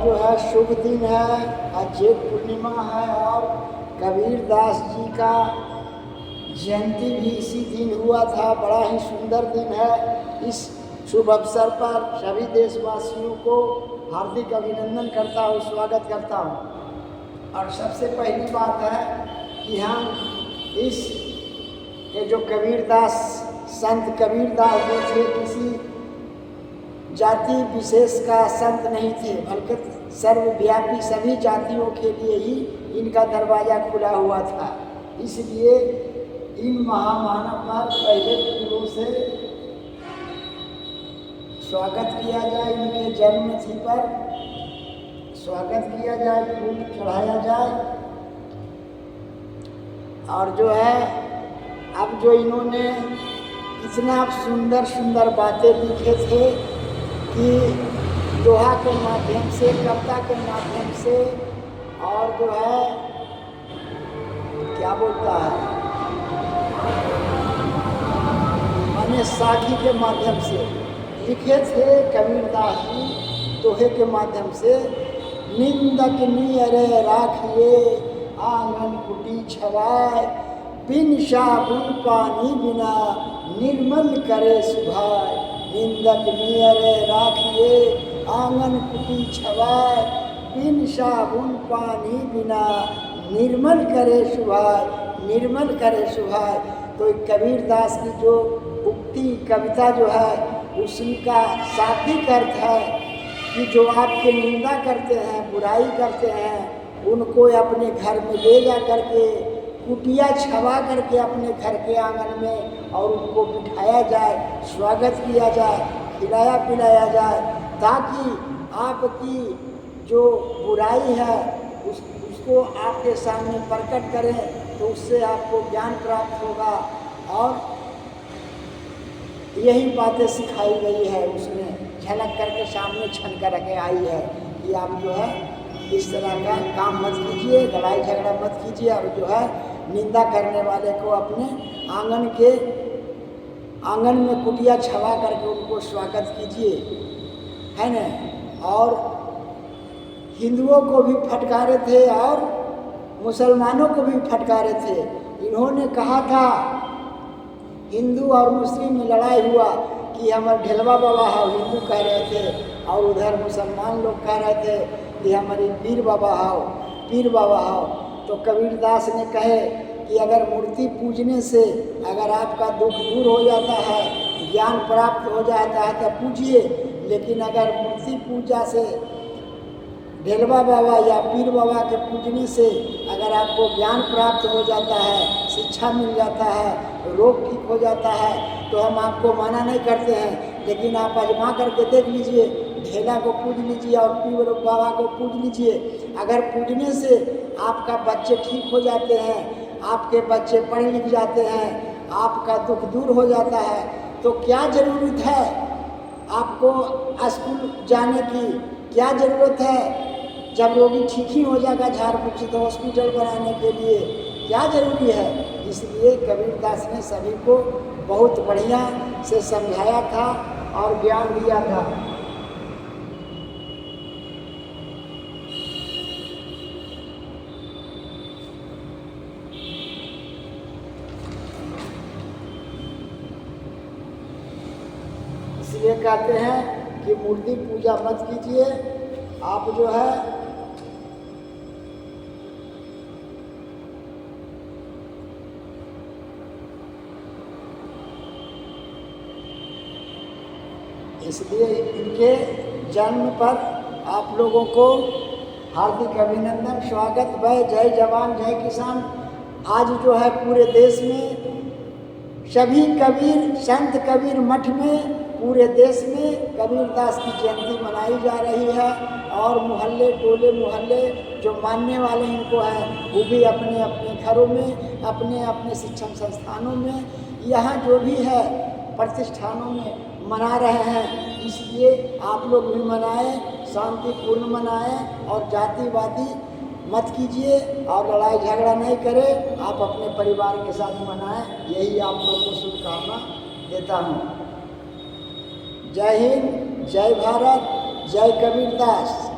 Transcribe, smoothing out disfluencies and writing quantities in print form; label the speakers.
Speaker 1: जो है शुभ दिन है, आज जेठ पूर्णिमा है और कबीर दास जी का जयंती भी इसी दिन हुआ था। बड़ा ही सुंदर दिन है। इस शुभ अवसर पर सभी देशवासियों को हार्दिक अभिनंदन करता हूँ, स्वागत करता हूँ। और सबसे पहली बात है कि हम ये जो कबीरदास संत कबीरदास जो थे किसी जाति विशेष का संत नहीं थे, बल्कि सर्वव्यापी सभी जातियों के लिए ही इनका दरवाज़ा खुला हुआ था। इसलिए इन महामानव का पहले फूलों से स्वागत किया जाए, इनके जन्मतिथि पर स्वागत किया जाए, फूल चढ़ाया जाए। और जो है अब जो इन्होंने इतना सुंदर सुंदर बातें लिखे थे कि दोहा के माध्यम से, कविता के माध्यम से, और जो है क्या बोलता है माने साखी के माध्यम से लिखे थे कबीरदास जी दोहे के माध्यम से। निंदक नियरे राखिए आंगन कुटी छवाए, बिन साबुन पानी बिना निर्मल करे सुभाए। निंदक नियरे राखिए आंगन कुटी छवाए, बिन साबुन पानी बिना निर्मल करे सुभाए, निर्मल करे सुभाए। तो कबीरदास की जो उक्ति कविता जो है उसका शाब्दिक अर्थ है कि जो आपके निंदा करते हैं, बुराई करते हैं, उनको अपने घर में ले जा करके कुटिया छवा करके अपने घर के आंगन में और उनको बिठाया जाए, स्वागत किया जाए, खिलाया पिलाया जाए, ताकि आपकी जो बुराई है उसको आपके सामने प्रकट करें, तो उससे आपको ज्ञान प्राप्त होगा। और यही बातें सिखाई गई है, उसमें झलक करके सामने छन कर के आई है कि आप जो है इस तरह का काम मत कीजिए, लड़ाई झगड़ा मत कीजिए, और जो है निंदा करने वाले को अपने आंगन में कुटिया छवा करके उनको स्वागत कीजिए, है न। और हिंदुओं को भी फटकारे थे और मुसलमानों को भी फटकारे थे। इन्होंने कहा था, हिंदू और मुस्लिम में लड़ाई हुआ कि हमारे ढेलवा बाबा है, हिंदू कह रहे थे, और उधर मुसलमान लोग कह रहे थे कि हमारे पीर बाबा आओ, पीर बाबा आओ। तो कबीरदास ने कहे कि अगर मूर्ति पूजने से अगर आपका दुख दूर हो जाता है, ज्ञान प्राप्त हो जाता है तो पूजिए, लेकिन अगर मूर्ति पूजा से ढेलवा बाबा या पीर बाबा के पूजने से अगर आपको ज्ञान प्राप्त हो जाता है, शिक्षा मिल जाता है, रोग ठीक हो जाता है, तो हम आपको मना नहीं करते हैं, लेकिन आप आजमा करके देख लीजिए, ढेला को पूज लीजिए और पीर बाबा को पूज लीजिए। अगर पूजने से आपका बच्चे ठीक हो जाते हैं, आपके बच्चे पढ़ लिख जाते हैं, आपका दुख दूर हो जाता है, तो क्या ज़रूरत है आपको स्कूल जाने की? क्या ज़रूरत है? जब रोगी ठीक ही हो जाएगा झाड़ फूक से, तो हॉस्पिटल बनाने के लिए क्या ज़रूरी है? इसलिए कबीरदास ने सभी को बहुत बढ़िया से समझाया था और ज्ञान दिया था। इसलिए कहते हैं कि मूर्ति पूजा मत कीजिए, आप जो है इसलिए इनके जन्म पर आप लोगों को हार्दिक अभिनंदन, स्वागत, जय जवान जय किसान। आज जो है पूरे देश में सभी कबीर संत कबीर मठ में पूरे देश में कबीरदास की जयंती मनाई जा रही है। और मोहल्ले टोले मोहल्ले जो मानने वाले इनको हैं, वो भी अपने अपने घरों में, अपने अपने शिक्षण संस्थानों में, यहाँ जो भी है प्रतिष्ठानों में मना रहे हैं। इसलिए आप लोग भी मनाएं, शांतिपूर्ण मनाएं और जातिवादी मत कीजिए और लड़ाई झगड़ा नहीं करें। आप अपने परिवार के साथ मनाएं, यही आप लोगों को शुभकामना देता हूँ। जय हिंद, जय भारत, जय कबीरदास।